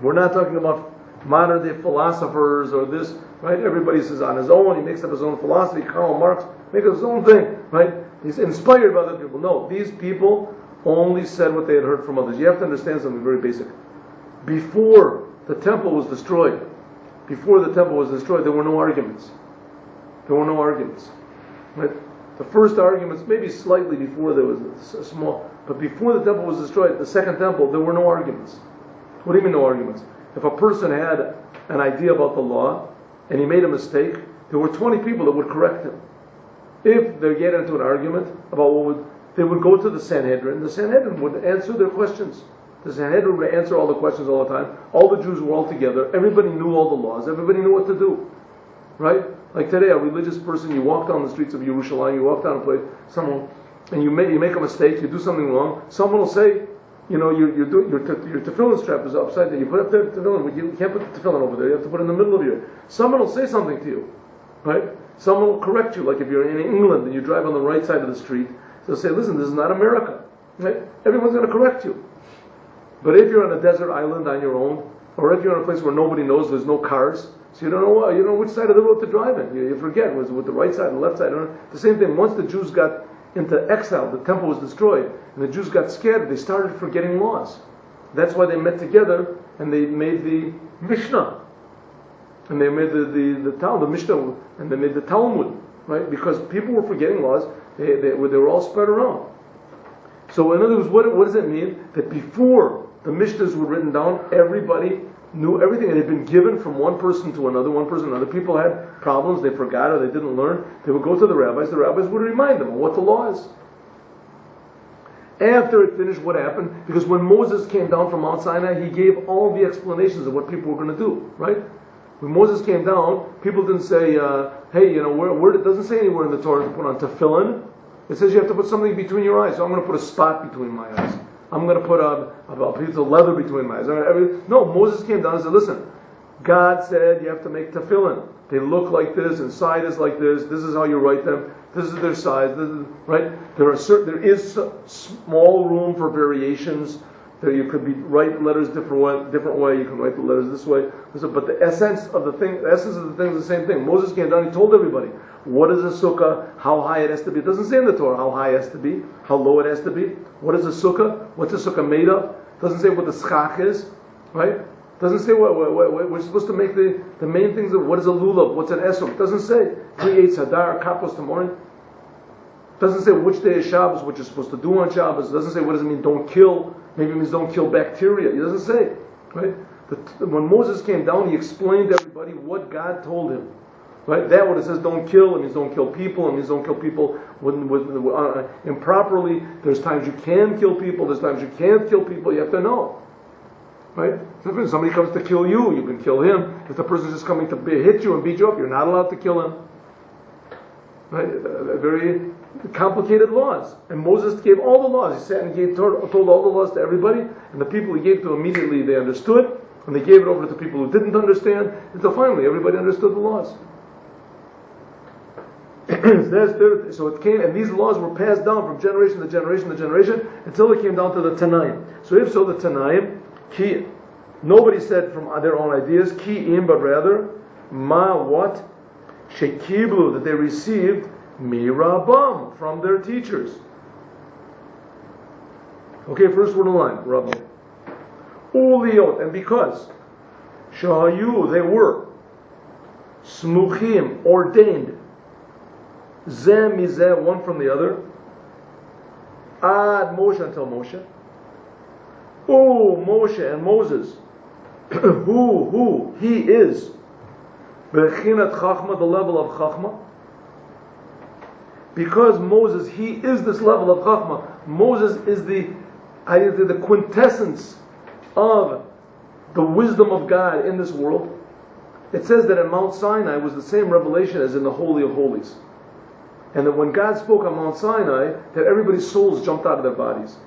We're not talking about modern day philosophers or this, right? Everybody says on his own, he makes up his own philosophy. Karl Marx makes up his own thing, right? He's inspired by other people. No, these people only said what they had heard from others. You have to understand something very basic. Before the temple was destroyed, there were no arguments. Right? The first arguments, maybe slightly before there was a small, but before the temple was destroyed, the second temple, there were no arguments. What do you mean no arguments? If a person had an idea about the law and he made a mistake, there were 20 people that would correct him. If they get into an argument about they would go to the Sanhedrin. The Sanhedrin would answer their questions. The Sanhedrin would answer all the questions all the time. All the Jews were all together. Everybody knew all the laws. Everybody knew what to do. Right? Like today, a religious person, you walk down the streets of Yerushalayim, you walk down a place, and you make a mistake, you do something wrong, someone will say, your tefillin strap is upside down. You put up the tefillin, you can't put the tefillin over there. You have to put it in the middle of your. Someone will say something to you, right? Someone will correct you. Like if you're in England and you drive on the right side of the street, they'll say, "Listen, this is not America." Right? Everyone's going to correct you. But if you're on a desert island on your own, or if you're in a place where nobody knows, there's no cars, so you don't know which side of the road to drive in. You forget was it with the right side, the left side. The same thing. Once the Jews got into exile, the temple was destroyed, and the Jews got scared. They started forgetting laws. That's why they met together and they made the Mishnah, and they made the Talmud, the Mishnah, and they made the Talmud, right? Because people were forgetting laws. They were all spread around. So in other words, what does it mean that before the Mishnahs were written down, everybody knew everything? It had been given from one person to another, People had problems, they forgot or they didn't learn. They would go to the rabbis would remind them of what the law is. After it finished, what happened? Because when Moses came down from Mount Sinai, he gave all the explanations of what people were going to do, right? When Moses came down, people didn't say, where it doesn't say anywhere in the Torah to put on tefillin. It says you have to put something between your eyes. So I'm going to put a spot between my eyes. I'm going to put a piece of leather between my eyes. No, Moses came down and said, listen, God said you have to make tefillin. They look like this, and side is like this. This is how you write them. This is their size. Right? There is small room for variations. There you could write letters different way. You can write the letters this way. But the essence of the thing is the same thing. Moses came down. He told everybody what is a sukkah, how high it has to be. It doesn't say in the Torah how high it has to be, how low it has to be. What is a sukkah? What's a sukkah made of? It doesn't say what the schach is, right? It doesn't say what we're supposed to make the main things of what is a lulav, what's an esrog. It doesn't say creates hadar, kapos tomorrow. It doesn't say which day is Shabbos, what you're supposed to do on Shabbos. It doesn't say what does it mean don't kill. Maybe it means don't kill bacteria. It doesn't say, right? When Moses came down, he explained to everybody what God told him. Right? That what it says don't kill, it means don't kill people, it means don't kill people improperly. There's times you can kill people, there's times you can't kill people, you have to know. Right? So if somebody comes to kill you, you can kill him. If the person's just coming to hit you and beat you up, you're not allowed to kill him. Right? Very complicated laws. And Moses gave all the laws. He sat and told all the laws to everybody, and the people he gave to immediately they understood, and they gave it over to the people who didn't understand, until finally everybody understood the laws. So it came, and these laws were passed down from generation to generation to generation until it came down to the Tanaim. So if so, the Tanaim, nobody said from their own ideas, ki'im, but rather, what? Shekiblu, that they received mirabam, from their teachers. Okay, first word in the line, Rabbam. Uliot, and because, shahayu, they were, smuchim, ordained, zeh mizeh, one from the other, ad Moshe, until Moshe, Moshe and Moses, he is, bechinat chachma, the level of chachma. Because Moses, he is this level of chachma. Moses is the quintessence of the wisdom of God in this world. It says that at Mount Sinai was the same revelation as in the Holy of Holies. And that when God spoke on Mount Sinai, that everybody's souls jumped out of their bodies.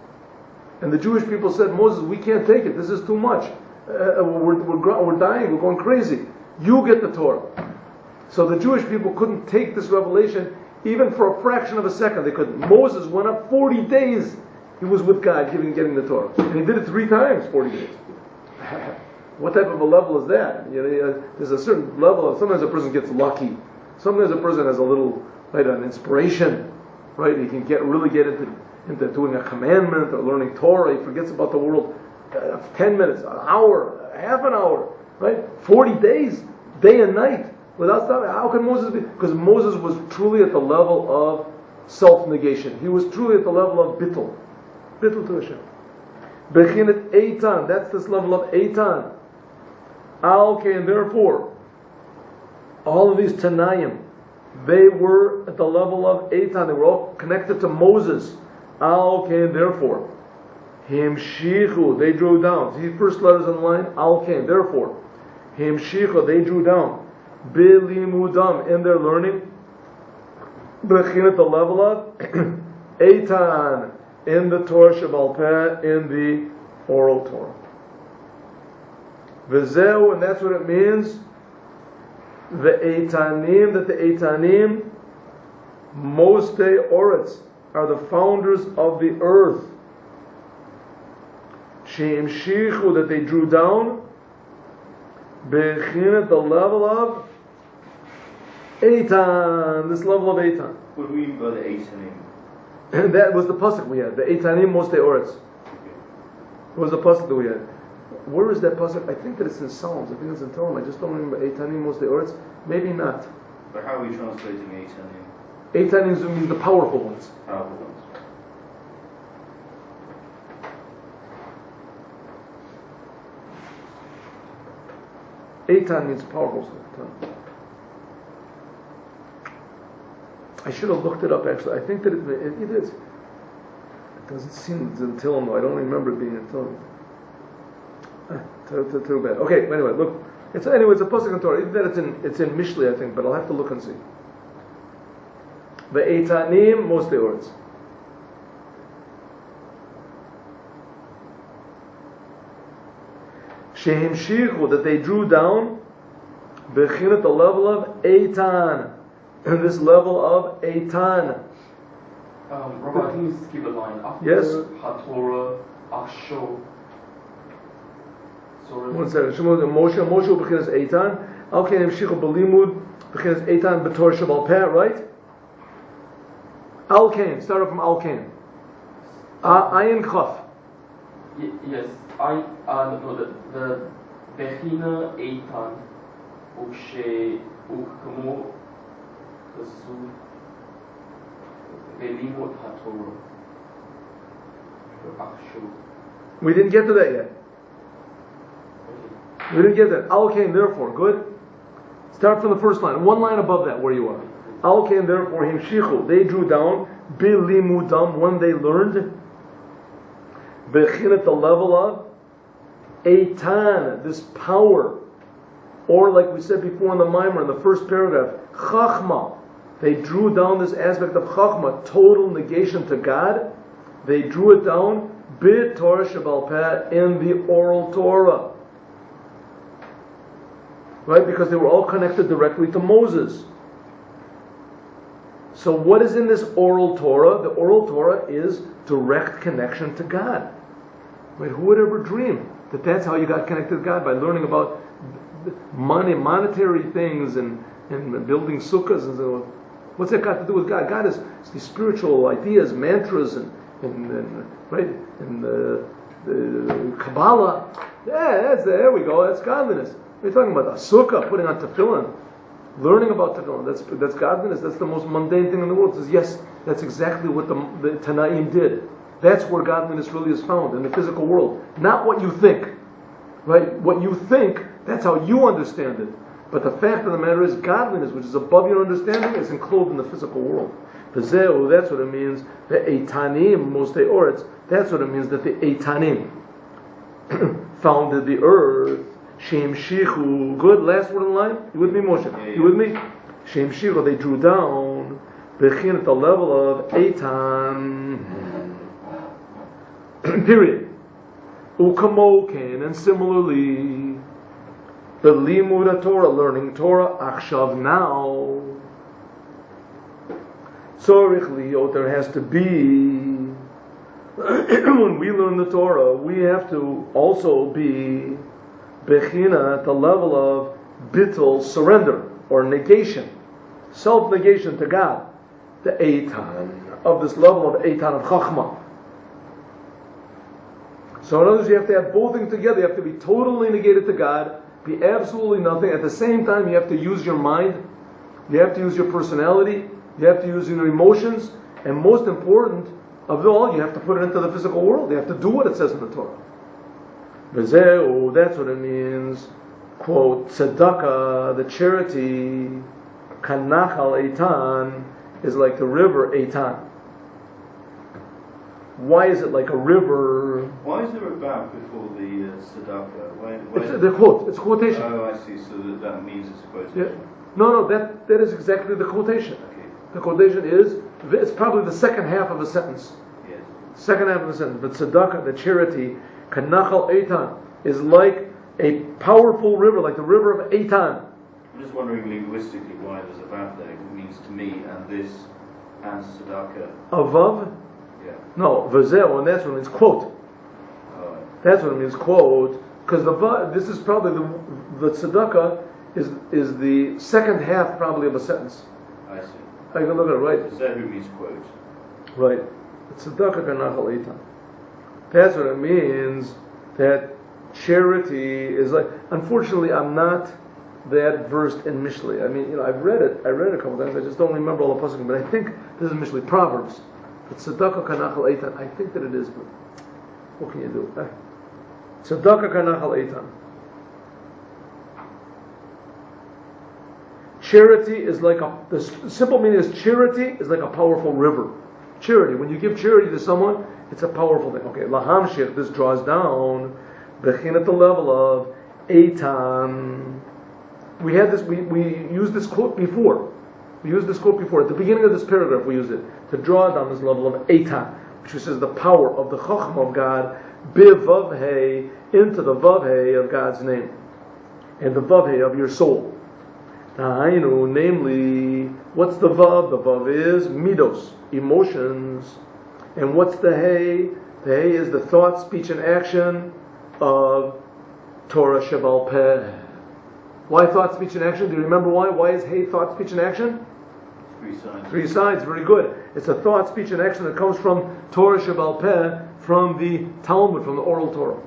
And the Jewish people said, Moses, we can't take it. This is too much. We're dying. We're going crazy. You get the Torah. So the Jewish people couldn't take this revelation even for a fraction of a second. They couldn't. Moses went up 40 days. He was with God getting the Torah. And he did it 3 times, 40 days. What type of a level is that? There's a certain level. Sometimes a person gets lucky. Sometimes a person has a little, right, an inspiration, right? He can really get into doing a commandment or learning Torah. He forgets about the world. 10 minutes, an hour, half an hour, right? 40 days, day and night, without stopping. How can Moses be? Because Moses was truly at the level of self-negation. He was truly at the level of bittul to Hashem. Bechinat Eitan, that's this level of Eitan. Okay, and therefore, all of these Tanayim, they were at the level of Eitan. They were all connected to Moses. Okay, and therefore, Himshichu, they drew down. See, first letters in the line, okay, therefore, Himshichu, they drew down. Bilimudam, in their learning. Bechinat, the level of Eitan, in the Torah Shebal Peh, in the Oral Torah. V'zeu, and that's what it means. The Eitanim, that the Eitanim, Mostei Oretz, are the founders of the earth. Sheim Shichu, that they drew down. Bechinat, the level of Eitan, this level of Eitan. What do we mean by the Eitanim? And that was the pasuk we had. The Eitanim Mostei Oretz. It was the pasuk that we had. Where is that pasuk? I think that it's in Psalms. I think it's in Torah. I just don't remember. Eitanim Mostei Oretz. Maybe not. But how are we translating Eitanim? Eitanim means the powerful ones. Powerful ones. Eitan means powerful. I should have looked it up actually. I think that it is. It doesn't seem until I don't remember it being until. Too bad. Okay, anyway, look. It's a pasuk in Torah. Even that it's in Mishlei, I think, but I'll have to look and see. The Eitanim Mostei Oretz. Shehem Shichu, that they drew down. Bechinat, the level of Eitan. And this level of Eitan. Rabbi, can you skip a line? After Yes. HaTorah, Aksho. Sorry. One second. Moshe Bechinas Eitan. Okay, Himshichu Belimud Bechinas Eitan B'Torah Shebal Peh, right? Alkain. Start off from Alkain. Ayin Chaf. Yes, the Bechina Eitan, Ukshe, Ukmo, Kasu, Belimut HaTorah, Akshu. We didn't get to that yet. We didn't get that. Alkain, therefore. Good. Start from the first line. One line above that, where you are. Alkain, therefore, Himshichu. They drew down. Bilimudam, when they learned. Bechin, at the level of Eitan, this power. Or, like we said before in the Maamar, in the first paragraph, Chachma. They drew down this aspect of Chachma, total negation to God. They drew it down. Bit Torah Shebal Peh, in the Oral Torah. Right? Because they were all connected directly to Moses. So what is in this Oral Torah? The Oral Torah is direct connection to God. Right? Who would ever dream that that's how you got connected to God? By learning about monetary things and building sukkahs and so on. What's that got to do with God? God is these spiritual ideas, mantras, and right, and the Kabbalah. Yeah, there we go. That's godliness. We're talking about a sukkah, putting on tefillin, learning about tefillin. That's godliness. That's the most mundane thing in the world. It says, yes, that's exactly what the Tanaim did. That's where godliness really is found, in the physical world. Not what you think. Right? What you think, that's how you understand it. But the fact of the matter is, godliness, which is above your understanding, is enclosed in the physical world. V'zeu, that's what it means. The Eitanim, Mostei Oretz, that's what it means that the Eitanim founded the earth. Shem Shichu, good, last word in line? You with me, Moshe? Yeah. You with me? Shem Shichu, they drew down, Bechin, at the level of Eitan. Period. Ukamoken, and similarly, the Limud Torah, learning Torah, Akshav, now. Tzorich Liot, there has to be, when we learn the Torah, we have to also be Bechina, at the level of bittul, surrender, or negation, self-negation to God. The eitan, of this level of eitan of chachma. So in other words, you have to have both things together. You have to be totally negated to God, be absolutely nothing. At the same time, you have to use your mind, you have to use your personality, you have to use your emotions, and most important of all, you have to put it into the physical world. You have to do what it says in the Torah. V'zeu, that's what it means. Quote, tzedakah, the charity, kanachal eitan, is like the river Eitan. Why is it like a river? Why is there a bab before the tzedakah? Why It's the quote. It's a quotation. Oh, I see. So that means it's a quotation. Yeah. No, that is exactly the quotation. Okay. The quotation is, it's probably the second half of a sentence. Yes. Second half of the sentence. But tzedakah, the charity, kanachal Eitan, is like a powerful river, like the river of Eitan. I'm just wondering linguistically why there's a bab there. It means to me and this and tzedakah. Avav? Yeah. No, v'zeu, and that's what it means quote. Oh, That's what it means quote, because this is probably the tzedakah is the second half probably of a sentence. I see. I can look at it, right? Zehu means quote. Right. Tzedakah kanachal eitan. That's what it means, that charity is like, unfortunately I'm not that versed in Mishlei. I mean, I've read it a couple times, I just don't remember all the passages, but I think this is Mishlei, Proverbs. But tzedakah kanachal eitan, I think that it is, but what can you do? Tzedakah kanachal eitan. Charity is like the simple meaning is charity is like a powerful river. Charity, when you give charity to someone, it's a powerful thing. Okay, lahamshich, this draws down, bechin at the level of eitan. We had this, we used this quote before. We used this quote before. At the beginning of this paragraph, we used it to draw down this level of eitan, which says the power of the chachma of God, bivavhei, into the vavhei of God's name, and the vavhei of your soul. Namely, what's the vav? The vav is midos, emotions. And what's the hey? The hey is the thought, speech, and action of Torah Shebal Peh. Why thought, speech, and action? Do you remember why? Why is hey thought, speech, and action? 3 sides. 3 sides, very good. It's a thought, speech, and action that comes from Torah Shebal Peh, from the Talmud, from the Oral Torah.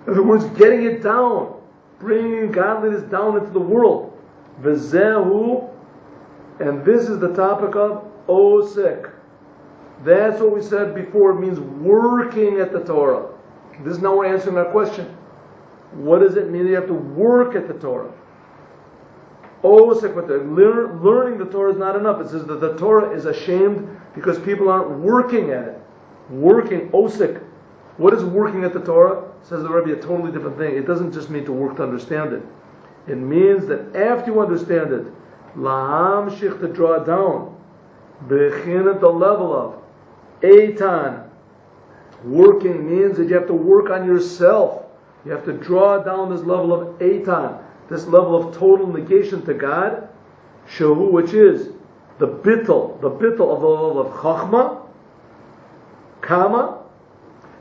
In other words, getting it down, bringing godliness down into the world. V'zehu, and this is the topic of osek. That's what we said before. It means working at the Torah. This is now we're answering our question. What does it mean that you have to work at the Torah? Osek, but learning the Torah is not enough. It says that the Torah is ashamed because people aren't working at it. Working, osek. What is working at the Torah? Says the Rebbe, a totally different thing. It doesn't just mean to work to understand it. It means that after you understand it, lahamshich, to draw down, bechin at the level of eitan. Working means that you have to work on yourself. You have to draw down this level of eitan, this level of total negation to God, shehu, which is the bittul of the level of chachma, kama.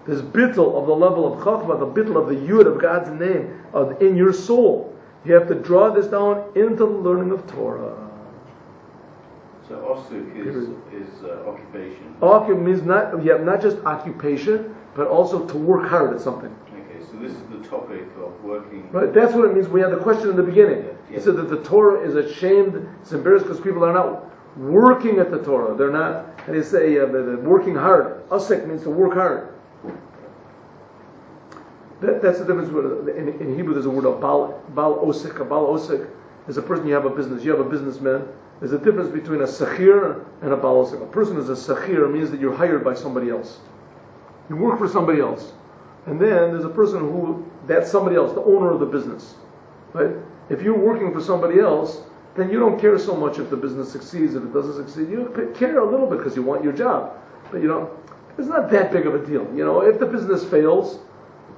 This bittul of the level of chachma, the bittul of the yud of God's name in your soul. You have to draw this down into the learning of Torah. So osuk is occupation. Occupation means not just occupation, but also to work hard at something. Okay, so this is the topic of working. Right, that's what it means. We had the question in the beginning. Yeah. It said that the Torah is ashamed, it's embarrassed because people are not working at the Torah. They're not, how do you say, they're working hard. Asik means to work hard. That's the difference. In Hebrew, there's a word of bal osik. A bal osik is a person you have a business. You have a businessman. There's a difference between a sachir and a bal osik. A person who's a sachir means that you're hired by somebody else. You work for somebody else. And then there's a person who, that's somebody else, the owner of the business. Right? If you're working for somebody else, then you don't care so much if the business succeeds, if it doesn't succeed. You care a little bit because you want your job. But it's not that big of a deal. If the business fails,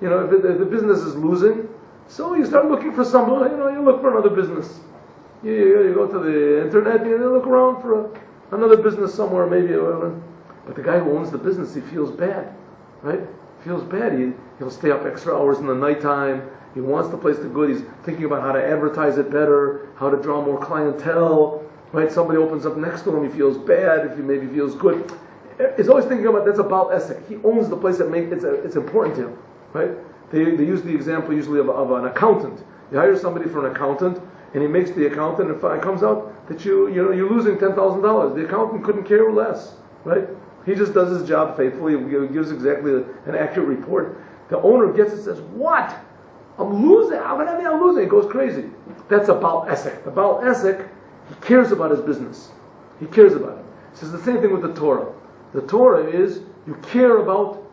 if the business is losing, so you start looking for someone, you look for another business. You go to the internet, you look around for another business somewhere, maybe. But the guy who owns the business, he feels bad, right? Feels bad. He'll stay up extra hours in the nighttime. He wants the place to good. He's thinking about how to advertise it better, how to draw more clientele. Right? Somebody opens up next to him, he feels bad. If he maybe feels good, he's always thinking about that's about Esek. He owns the place that makes it's important to him. Right? They use the example usually of an accountant. You hire somebody for an accountant, and he makes the accountant, and it comes out that you're losing $10,000. The accountant couldn't care less. Right? He just does his job faithfully. He gives exactly an accurate report. The owner gets it and says, "What? I'm losing. How can I be? I'm losing." He goes crazy. That's a Baal Esek. The Baal Esek, he cares about his business. He cares about it. He says the same thing with the Torah. The Torah is, you care about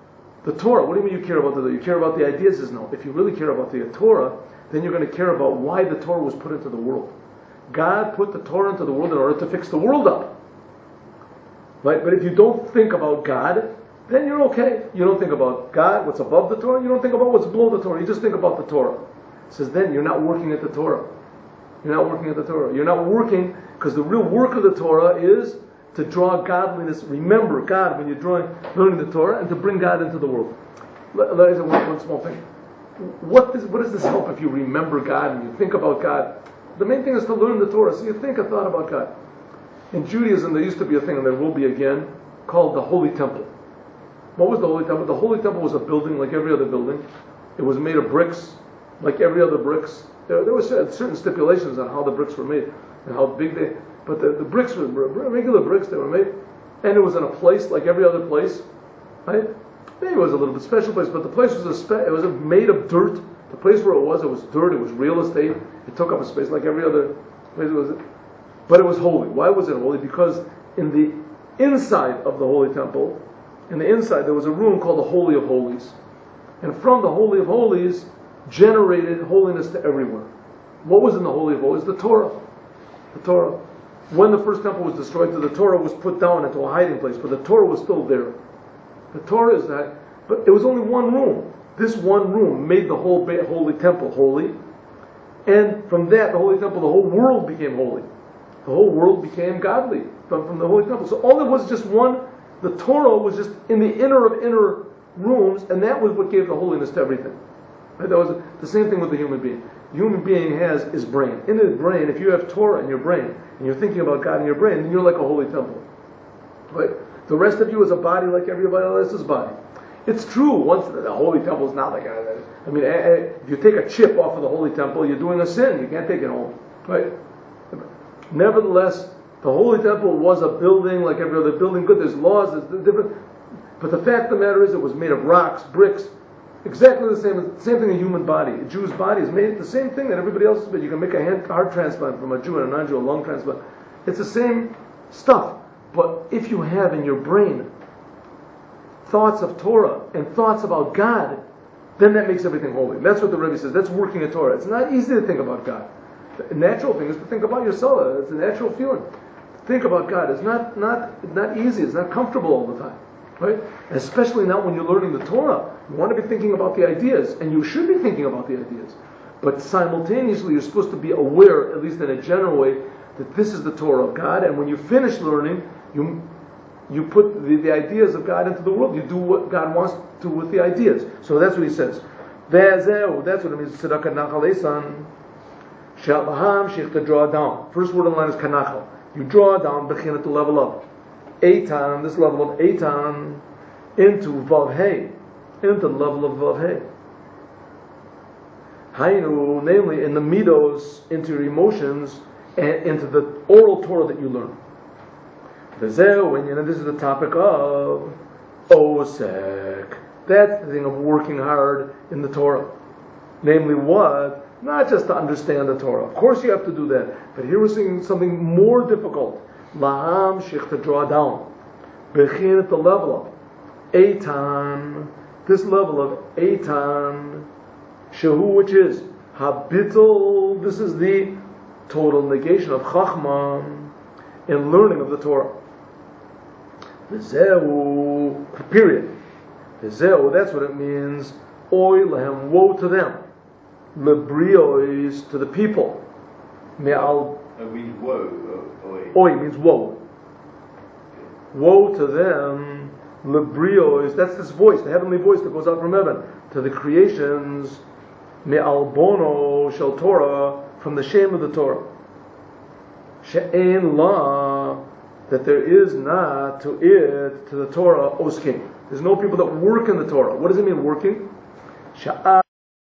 the Torah. What do you mean you care about the Torah? You care about the ideas? He says, no. If you really care about the Torah, then you're going to care about why the Torah was put into the world. God put the Torah into the world in order to fix the world up. Right? But if you don't think about God, then you're okay. You don't think about God, what's above the Torah. You don't think about what's below the Torah. You just think about the Torah. It says then you're not working at the Torah. You're not working at the Torah. You're not working, because the real work of the Torah is to draw godliness. Remember God when you're learning the Torah, and to bring God into the world. Let me say one small thing. What does this help if you remember God and you think about God? The main thing is to learn the Torah, so you think a thought about God. In Judaism, there used to be a thing, and there will be again, called the Holy Temple. What was the Holy Temple? The Holy Temple was a building like every other building. It was made of bricks, like every other bricks. There were certain stipulations on how the bricks were made and how big they. But the bricks were regular bricks. They were made, and it was in a place like every other place, right? Maybe it was a little bit special place, but the place was it was made of dirt. The place where it was dirt. It was real estate. It took up a space like every other place. But it was holy. Why was it holy? Because in the inside of the Holy Temple, in the inside there was a room called the Holy of Holies, and from the Holy of Holies generated holiness to everywhere. What was in the Holy of Holies? The Torah. The Torah. When the first temple was destroyed, the Torah was put down into a hiding place, but the Torah was still there. The Torah is that, but it was only one room. This one room made the whole Holy Temple holy, and from that, the Holy Temple, the whole world became holy. The whole world became godly from the Holy Temple. So all it was just one, the Torah was just in the inner of inner rooms, and that was what gave the holiness to everything. Right? That was the same thing with the human being. The human being has his brain. In his brain, if you have Torah in your brain, and you're thinking about God in your brain, then you're like a holy temple. Right? The rest of you is a body like everybody else's body. It's true, once the holy temple is not like that. I mean, if you take a chip off of the holy temple, you're doing a sin. You can't take it home. Right? Nevertheless, the holy temple was a building like every other building. Good, there's laws, there's different. But the fact of the matter is, it was made of rocks, bricks, exactly the same thing a human body. A Jew's body is made the same thing that everybody else is made. You can make a heart transplant from a Jew and a non-Jew, a lung transplant. It's the same stuff. But if you have in your brain thoughts of Torah and thoughts about God, then that makes everything holy. That's what the Rebbe says. That's working at Torah. It's not easy to think about God. The natural thing is to think about yourself. It's a natural feeling. To think about God is not easy. It's not comfortable all the time. Right? Especially not when you're learning the Torah. You want to be thinking about the ideas, and you should be thinking about the ideas. But simultaneously, you're supposed to be aware, at least in a general way, that this is the Torah of God, and when you finish learning, you put the ideas of God into the world. You do what God wants to with the ideas. So that's what he says. That's what it means. Tzedakah nachal esan. She'al to draw down. First word in the line is kanachal. You draw down, begin at the level of Eitan, this level of Eitan, into Vav Hey, into the level of Vav Hey. Hainu, namely in the midos, into your emotions, and into the oral Torah that you learn. This is the topic of Osek. That's the thing of working hard in the Torah. Namely what? Not just to understand the Torah. Of course you have to do that. But here we're seeing something more difficult. Laham shich, to draw down. Bechin, at the level of Eitan. This level of Eitan. Shehu, which is Habitul. This is the total negation of Chachma in learning of the Torah. Vizehu, period. Vizehu, that's what it means. Oy lehem, woe to them. Lebriois, to the people. Me'al. It means woe. Oy means woe. Woe to them. Lebriois, that's this voice, the heavenly voice that goes out from heaven. to the creations, me'albono shel Torah, from the shame of the Torah. She'en la, that there is not to it, to the Torah, oskin. There's no people that work in the Torah. What does it mean, working? Sha'a